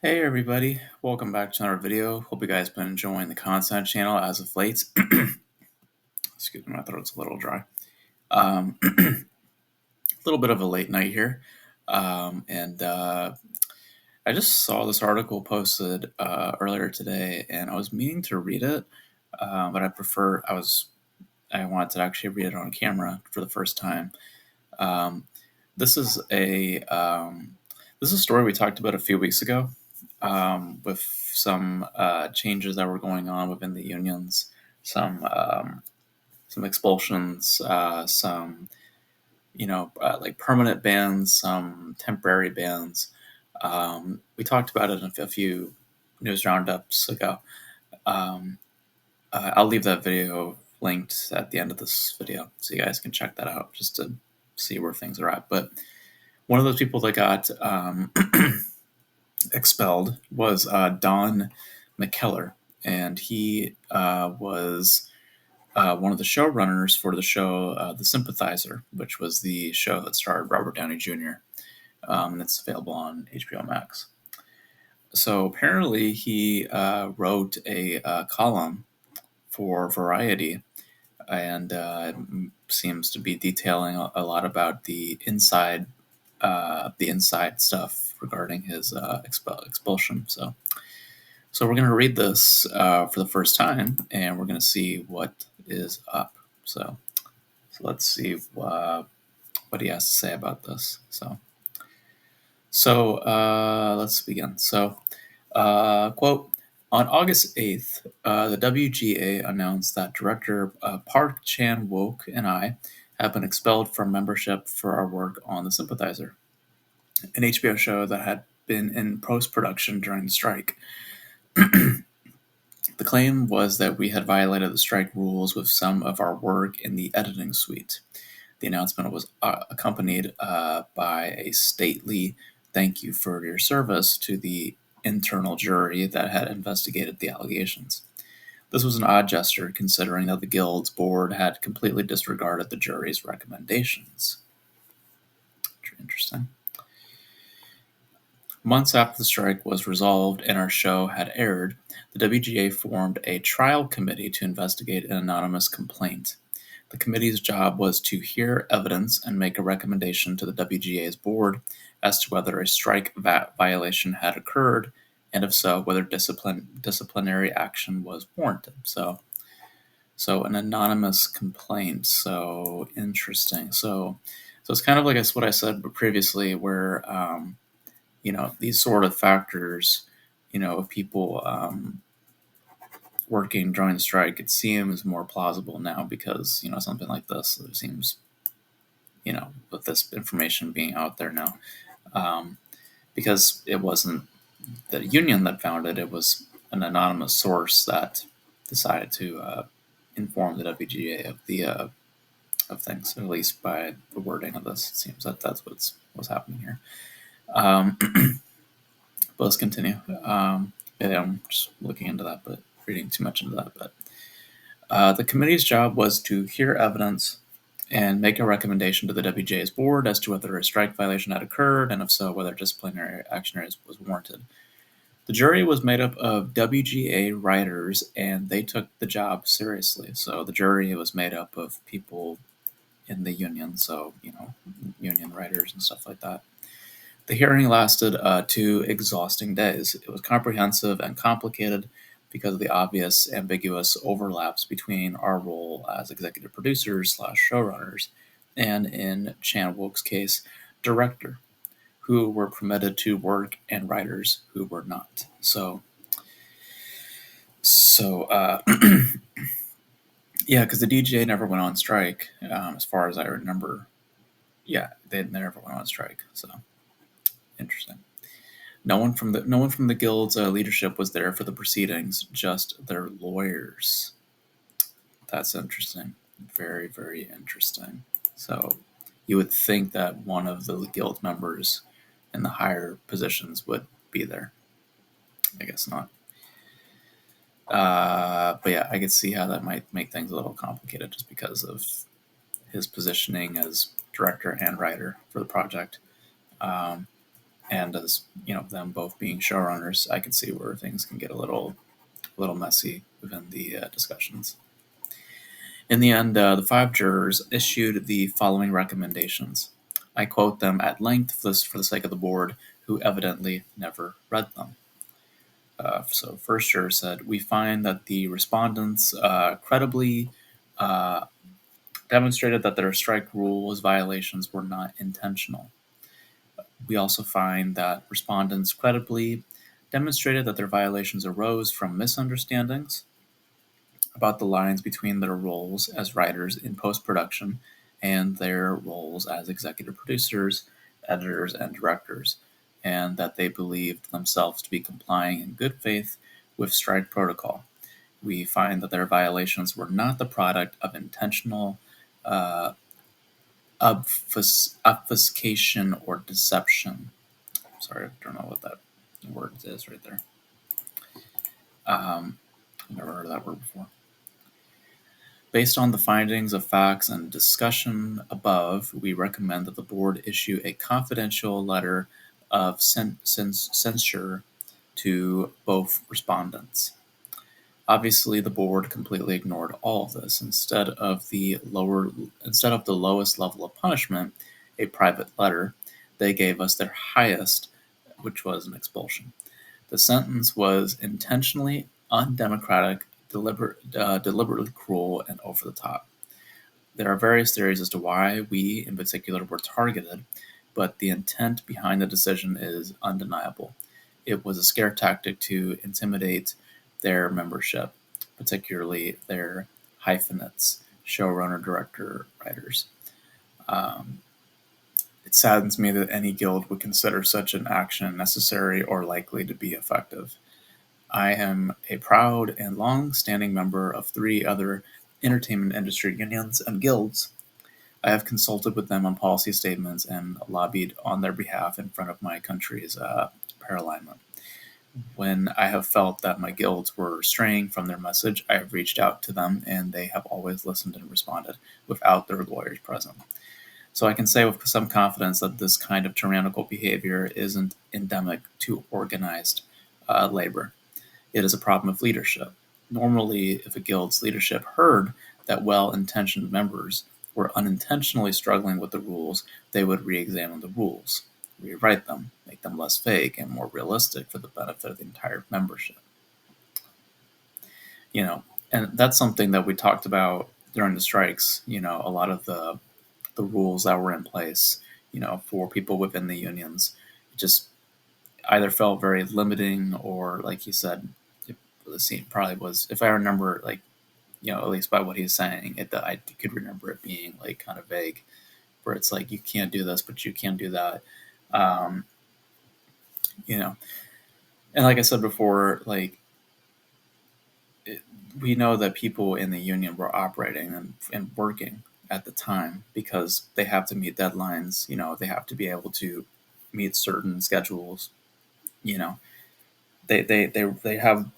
Hey everybody, welcome back to another video. Hope you guys been enjoying the content channel as of late. Excuse me, my throat's a little dry. A little bit of a late night here. And I just saw this article posted earlier today and I was meaning to read it, but I wanted to actually read it on camera for the first time. Um, this is a story we talked about a few weeks ago, with some changes that were going on within the unions, some expulsions, some like permanent bans, some temporary bans. We talked about it in a few news roundups ago. Um, I'll leave that video linked at the end of this video so you guys can check that out just to see where things are at. But one of those people that got expelled was Don McKellar, and he was one of the showrunners for the show The Sympathizer, which was the show that starred Robert Downey Jr. That's available on HBO Max. So apparently he wrote a column for Variety, and seems to be detailing a lot about the inside stuff regarding his expulsion. So we're going to read this for the first time, and we're going to see what is up. So let's see what he has to say about this. So let's begin. So, quote, on August 8th, the WGA announced that director Park Chan-wook and I have been expelled from membership for our work on The Sympathizer, an HBO show that had been in post-production during the strike. The claim was that we had violated the strike rules with some of our work in the editing suite. The announcement was accompanied by a stately thank you for your service to the internal jury that had investigated the allegations. This was an odd gesture considering that the Guild's board had completely disregarded the jury's recommendations. Interesting. Months after the strike was resolved and our show had aired, the WGA formed a trial committee to investigate an anonymous complaint. The committee's job was to hear evidence and make a recommendation to the WGA's board as to whether a strike violation had occurred, and if so, whether disciplinary action was warranted. So an anonymous complaint. So interesting. So it's kind of like what I said previously, where these sort of factors, of people working during the strike, it seems more plausible now because, something like this, it seems, with this information being out there now, because it wasn't the union that found it, it was an anonymous source that decided to inform the WGA of the of things, at least by the wording of this. It seems that that's what's happening here. But let's continue. I'm just looking into that, but reading too much into that. But the committee's job was to hear evidence and make a recommendation to the WGA's board as to whether a strike violation had occurred, and if so, whether disciplinary action was warranted. The jury was made up of WGA writers, and they took the job seriously. So the jury was made up of people in the union, so, union writers and stuff like that. The hearing lasted 2 exhausting days. It was comprehensive and complicated because of the obvious ambiguous overlaps between our role as executive producers / showrunners and, in Chan-wook's case, director, who were permitted to work, and writers who were not. So yeah, because the DGA never went on strike, as far as I remember. Yeah, they never went on strike. So interesting. No one from the Guild's leadership was there for the proceedings, just their lawyers. That's interesting. Very, very interesting. So you would think that one of the Guild members in the higher positions would be there. I guess not. But yeah, I could see how that might make things a little complicated just because of his positioning as director and writer for the project. And as them both being showrunners, I can see where things can get a little messy within the discussions. In the end, the 5 jurors issued the following recommendations. I quote them at length for the sake of the board, who evidently never read them. So, first juror said, "We find that the respondents credibly uh, demonstrated that their strike rules violations were not intentional. We also find that respondents credibly demonstrated that their violations arose from misunderstandings about the lines between their roles as writers in post production and their roles as executive producers, editors, and directors, and that they believed themselves to be complying in good faith with strike protocol. We find that their violations were not the product of intentional uh, obfuscation or deception." Sorry, I don't know what that word is right there. I've never heard of that word before. Based on the findings of facts and discussion above, we recommend that the board issue a confidential letter of censure to both respondents. Obviously, the board completely ignored all of this. Instead of the lowest level of punishment, a private letter, they gave us their highest, which was an expulsion. The sentence was intentionally undemocratic, deliberately cruel, and over the top. There are various theories as to why we, in particular, were targeted, but the intent behind the decision is undeniable. It was a scare tactic to intimidate their membership, particularly their hyphenates, showrunner, director, writers. Um, it saddens me that any guild would consider such an action necessary or likely to be effective. I am a proud and long-standing member of 3 other entertainment industry unions and guilds. I have consulted with them on policy statements and lobbied on their behalf in front of my country's paralignment. When I have felt that my guilds were straying from their message, I have reached out to them and they have always listened and responded without their lawyers present. So I can say with some confidence that this kind of tyrannical behavior isn't endemic to organized labor. It is a problem of leadership. Normally, if a guild's leadership heard that well-intentioned members were unintentionally struggling with the rules, they would re-examine the rules, rewrite them, make them less vague and more realistic for the benefit of the entire membership. You know, and that's something that we talked about during the strikes. A lot of the rules that were in place, for people within the unions, just either felt very limiting or, like you said, the scene probably was, if I remember, like, at least by what he's saying, I could remember it being like kind of vague, where it's like you can't do this, but you can do that. Um, you know, and like I said before, like we know that people in the union were operating and working at the time because they have to meet deadlines. They have to be able to meet certain schedules. You know, they have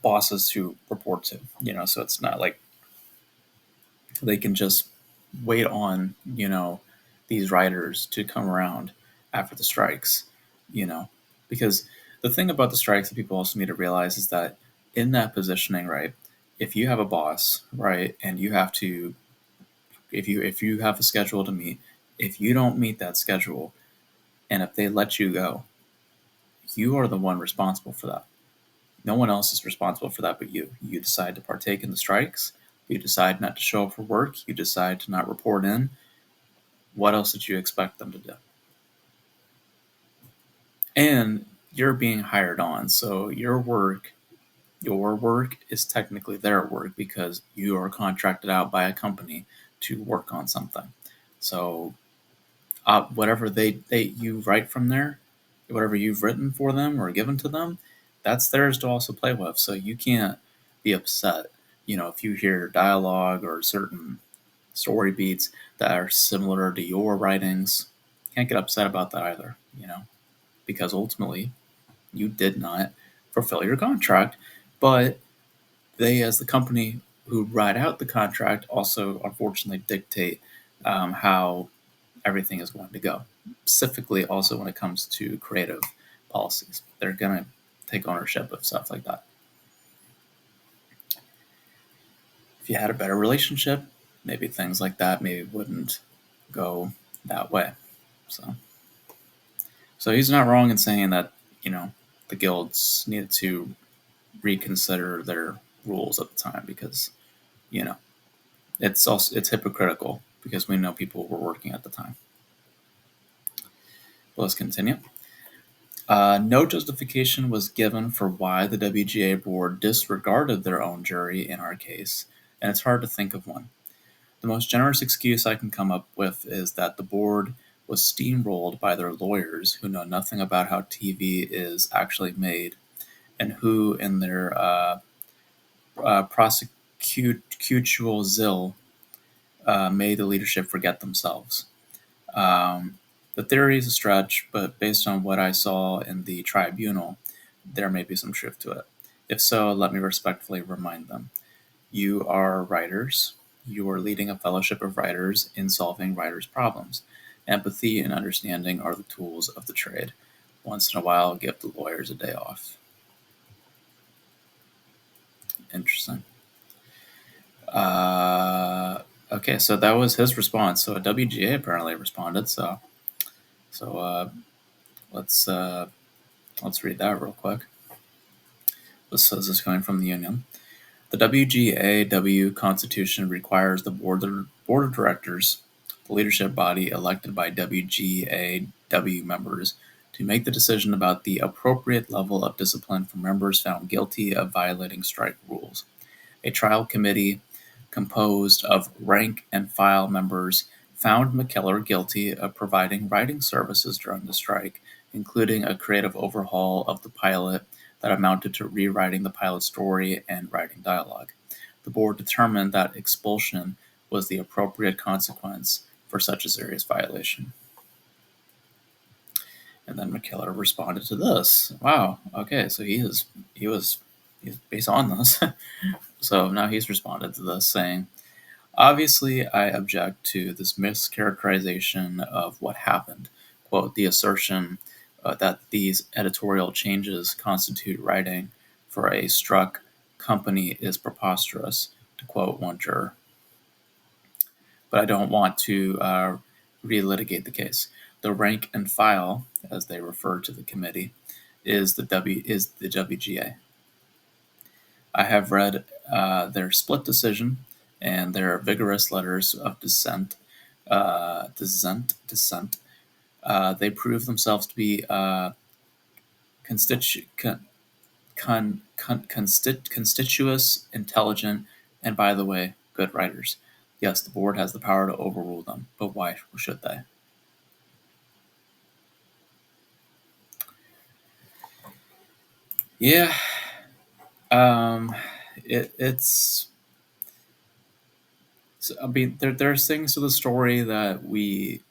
bosses who report to. So it's not like they can just wait on these writers to come around after the strikes. you know because the thing about the strikes that people also need to realize is that in that positioning, right, if you have a boss, right, and you have to, if you have a schedule to meet, if you don't meet that schedule, and if they let you go, you are the one responsible for that. No one else is responsible for that but you. You decide to partake in the strikes, you decide not to show up for work, you decide to not report in. What else did you expect them to do? And you're being hired on, so your work is technically their work because you are contracted out by a company to work on something. So whatever you write from there, whatever you've written for them or given to them, that's theirs to also play with. So you can't be upset, if you hear dialogue or certain story beats that are similar to your writings. Can't get upset about that either, because ultimately you did not fulfill your contract, but they, as the company who write out the contract, also unfortunately dictate how everything is going to go. Specifically, also when it comes to creative policies, they're going to take ownership of stuff like that. If you had a better relationship, maybe things like that maybe wouldn't go that way. So he's not wrong in saying that, the guilds needed to reconsider their rules at the time, because, it's hypocritical, because we know people were working at the time. But let's continue. No justification was given for why the WGA board disregarded their own jury in our case, and it's hard to think of one. The most generous excuse I can come up with is that the board was steamrolled by their lawyers, who know nothing about how TV is actually made, and who, in their prosecutorial zeal, made the leadership forget themselves. The theory is a stretch, but based on what I saw in the tribunal, there may be some truth to it. If so, let me respectfully remind them. You are writers. You are leading a fellowship of writers in solving writers' problems. Empathy and understanding are the tools of the trade. Once in a while, give the lawyers a day off. Interesting. Okay, so that was his response. So WGA apparently responded. So let's read that real quick. This is coming from the union. The WGAW Constitution requires the board of directors, the leadership body elected by WGAW members, to make the decision about the appropriate level of discipline for members found guilty of violating strike rules. A trial committee composed of rank and file members found McKellar guilty of providing writing services during the strike, including a creative overhaul of the pilot that amounted to rewriting the pilot story and writing dialogue. The board determined that expulsion was the appropriate consequence for such a serious violation. And then McKellar responded to this. Wow. Okay, so he's based on this. So now he's responded to this, saying, "Obviously, I object to this mischaracterization of what happened. Quote, the assertion that these editorial changes constitute writing for a struck company is preposterous," to quote one juror. But I don't want to relitigate the case. The rank and file, as they refer to the committee, is the WGA. I have read their split decision and their vigorous letters of dissent. They prove themselves to be constituous, intelligent, and, by the way, good writers. Yes, the board has the power to overrule them, but why should they? Yeah, it's. I mean, there's things to the story that we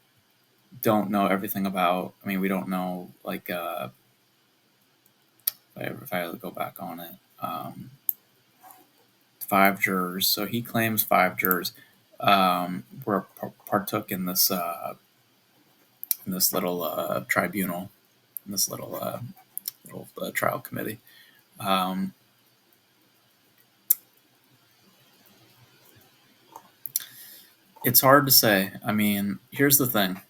don't know everything about. I mean, we don't know, like, if I go back on it, 5 jurors. So he claims 5 jurors partook in this little tribunal, in this little trial committee. It's hard to say. I mean, here's the thing.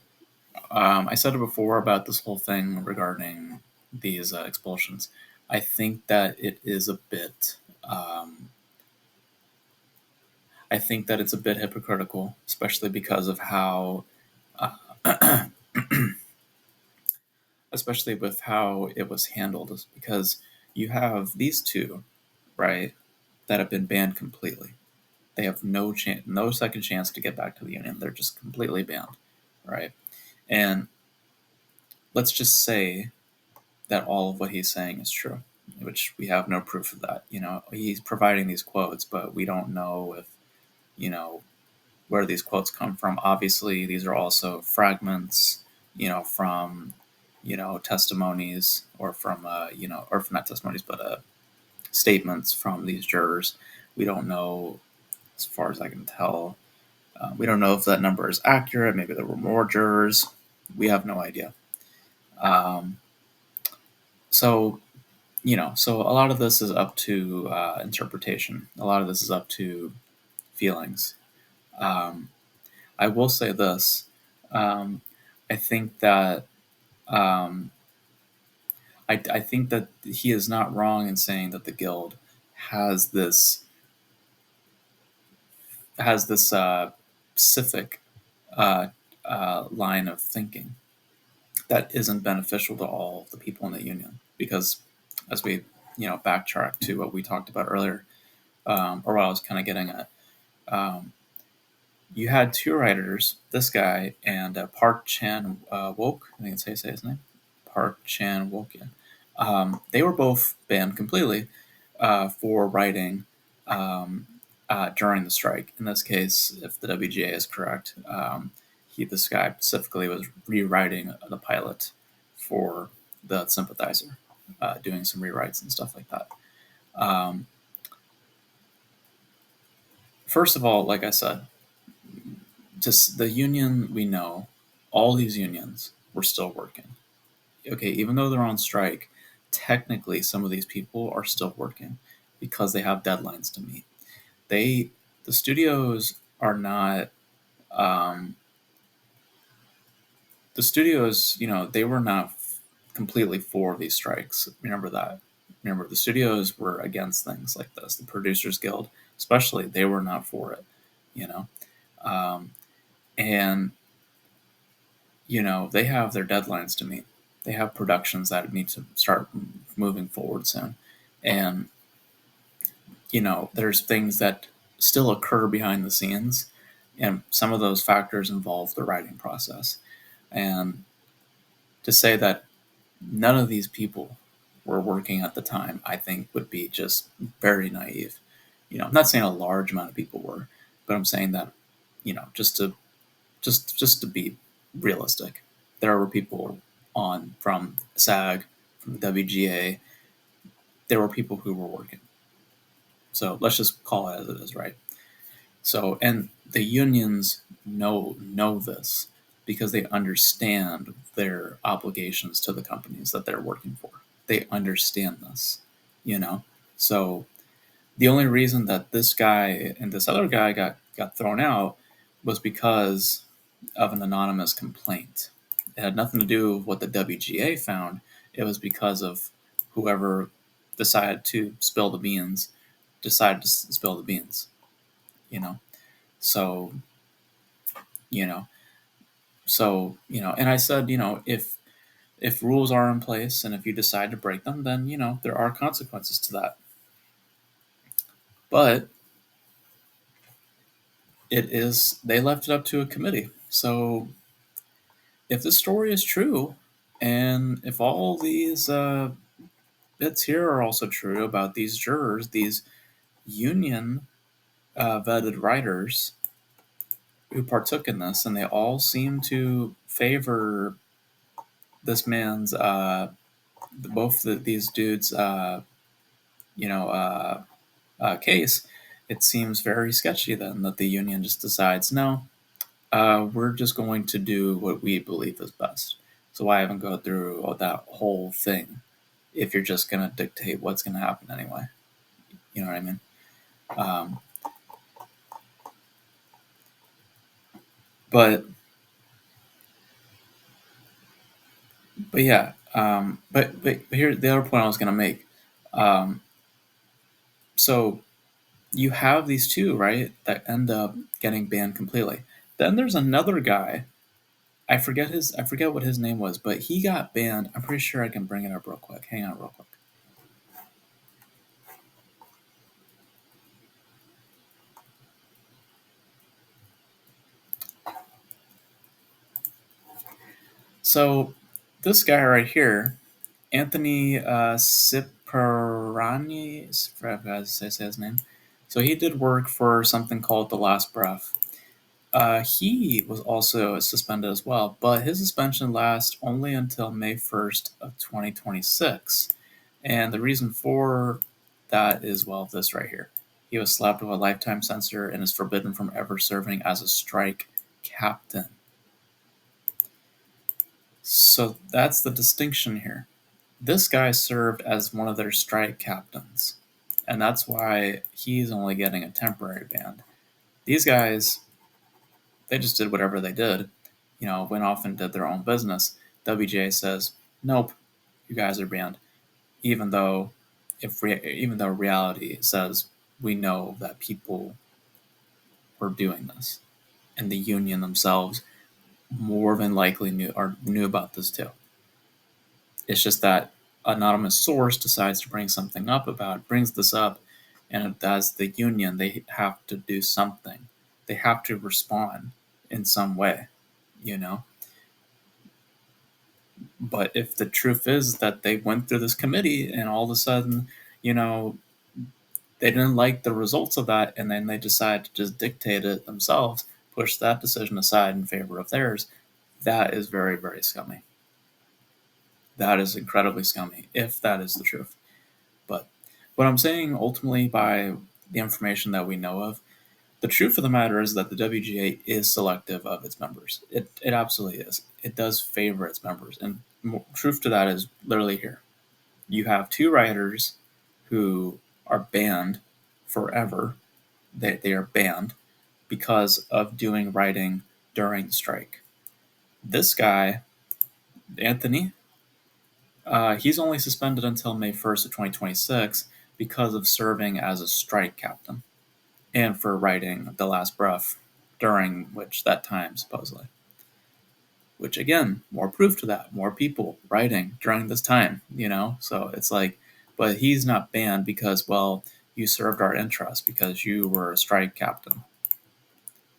I said it before about this whole thing regarding these expulsions. I think that it is a bit. I think that it's a bit hypocritical, especially because of how, especially with how it was handled. Because you have these two, right, that have been banned completely. They have no chance, no second chance to get back to the union. They're just completely banned, right? And let's just say that all of what he's saying is true, which we have no proof of that. He's providing these quotes, but we don't know if, where these quotes come from. Obviously, these are also fragments, from, testimonies, or from, or from not testimonies, but statements from these jurors. We don't know, as far as I can tell, We don't know if that number is accurate. Maybe there were more jurors. We have no idea. Um, so so a lot of this is up to interpretation. A lot of this is up to feelings. Um, I will say this. Um, I think that um, I think that he is not wrong in saying that the guild has this specific uh, line of thinking that isn't beneficial to all the people in the union, because as we backtrack to what we talked about earlier, or what I was kind of getting at, um, you had two writers, this guy and Park Chan Wook. I think it's how you say his name, Park Chan Wook. Yeah. They were both banned completely for writing during the strike. In this case, if the WGA is correct, this guy specifically was rewriting the pilot for the Sympathizer, doing some rewrites and stuff like that. Um, First of all, like I said, just the union, we know all these unions were still working. Okay, even though they're on strike, technically some of these people are still working because they have deadlines to meet. They the studios are not um, the studios, they were not completely for these strikes. Remember that. Remember, the studios were against things like this. The Producers Guild, especially, they were not for it. You know, um, and they have their deadlines to meet. They have productions that need to start moving forward soon, and there's things that still occur behind the scenes, and some of those factors involve the writing process. And to say that none of these people were working at the time, I think would be just very naive. I'm not saying a large amount of people were, but I'm saying that, just to be realistic, there were people on from SAG, from the WGA. There were people who were working. So let's just call it as it is, right? So, and the unions know this because they understand their obligations to the companies that they're working for. They understand this, you know. So the only reason that this guy and this other guy got thrown out was because of an anonymous complaint. It had nothing to do with what the WGA found. It was because of whoever decided to spill the beans, decided to spill the beans. You know, so you know, and I said, if rules are in place and if you decide to break them, then there are consequences to that. But they left it up to a committee. So if the story is true, and if all these bits here are also true about these jurors, these union vetted writers who partook in this, and they all seem to favor this man's these dudes case, it seems very sketchy then that the union just decides, no, we're just going to do what we believe is best. So why even go through that whole thing if you're just going to dictate what's going to happen anyway? You know what I mean? Um, but yeah, but here the other point I was going to make. Um, so you have these two, right, that end up getting banned completely. Then there's another guy. I forget what his name was, but he got banned. I'm pretty sure I can bring it up real quick. Hang on real quick. So this guy right here, Anthony Cipriani, as I say his name. So he did work for something called The Last Breath. He was also suspended as well, but his suspension lasts only until May 1st of 2026. And the reason for that is, well, this right here. He was slapped with a lifetime censure and is forbidden from ever serving as a strike captain. So that's the distinction here. This guy served as one of their strike captains, and that's why he's only getting a temporary ban. These guys, they just did whatever they did, went off and did their own business. WGA says, nope, you guys are banned, even though reality says we know that people were doing this, and the union themselves more than likely knew about this too. It's just that anonymous source decides to brings this up, and as the union, they have to do something. They have to respond in some way, you know. But if the truth is that they went through this committee and all of a sudden, they didn't like the results of that, and then they decide to just dictate it themselves, push that decision aside in favor of theirs, that is very, very scummy. That is incredibly scummy, if that is the truth. But what I'm saying ultimately by the information that we know of, the truth of the matter is that the WGA is selective of its members. It absolutely is. It does favor its members. And truth to that is literally here. You have two writers who are banned forever. They are banned because of doing writing during the strike. This guy, Anthony, he's only suspended until May 1st of 2026 because of serving as a strike captain and for writing The Last Breath during that time, supposedly. Which, again, more proof to that. More people writing during this time, So it's like, but he's not banned because, well, you served our interests because you were a strike captain.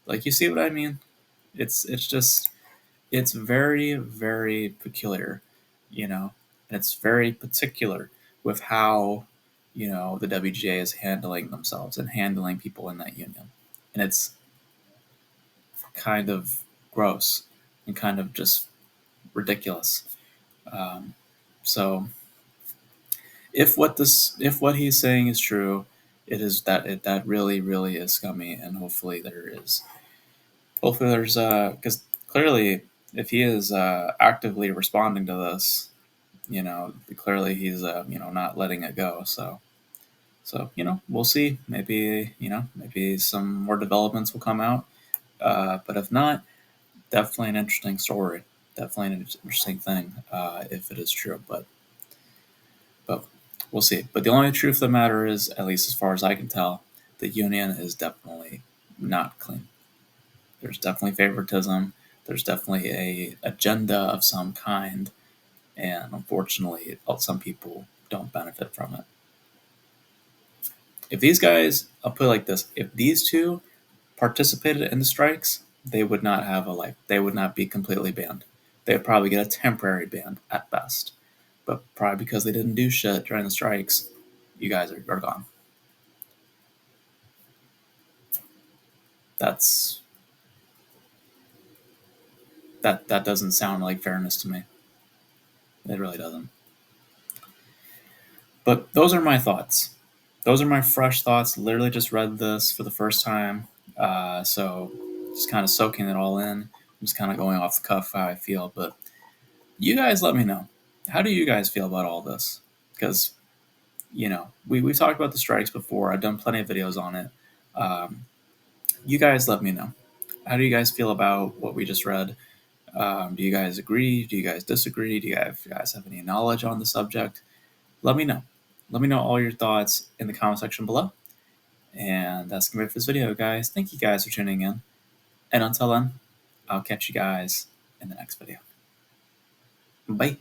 Like, you see what I mean? It's very, very peculiar, and it's very particular with how, the WGA is handling themselves and handling people in that union. And it's kind of gross and kind of just ridiculous. So if what he's saying is true, it is that really, really is scummy, and hopefully there's because clearly if he is actively responding to this, clearly he's not letting it go. So we'll see. Maybe some more developments will come out. But if not, definitely an interesting story. Definitely an interesting thing if it is true. But we'll see. But the only truth of the matter is, at least as far as I can tell, the union is definitely not clean. There's definitely favoritism. There's definitely a agenda of some kind, and unfortunately, some people don't benefit from it. If these guys, I'll put it like this: if these two participated in the strikes, they would not have a life. They would not be completely banned. They would probably get a temporary ban at best. But probably because they didn't do shit during the strikes, you guys are gone. That doesn't sound like fairness to me. It really doesn't. But those are my thoughts. Those are my fresh thoughts. Literally just read this for the first time. So just kind of soaking it all in. I'm just kind of going off the cuff how I feel. But you guys let me know. How do you guys feel about all this? Because, we talked about the strikes before. I've done plenty of videos on it. You guys let me know. How do you guys feel about what we just read? Do you guys agree? Do you guys disagree? Do you guys have any knowledge on the subject? Let me know. Let me know all your thoughts in the comment section below. And that's going to be it for this video, guys. Thank you guys for tuning in. And until then, I'll catch you guys in the next video. Bye.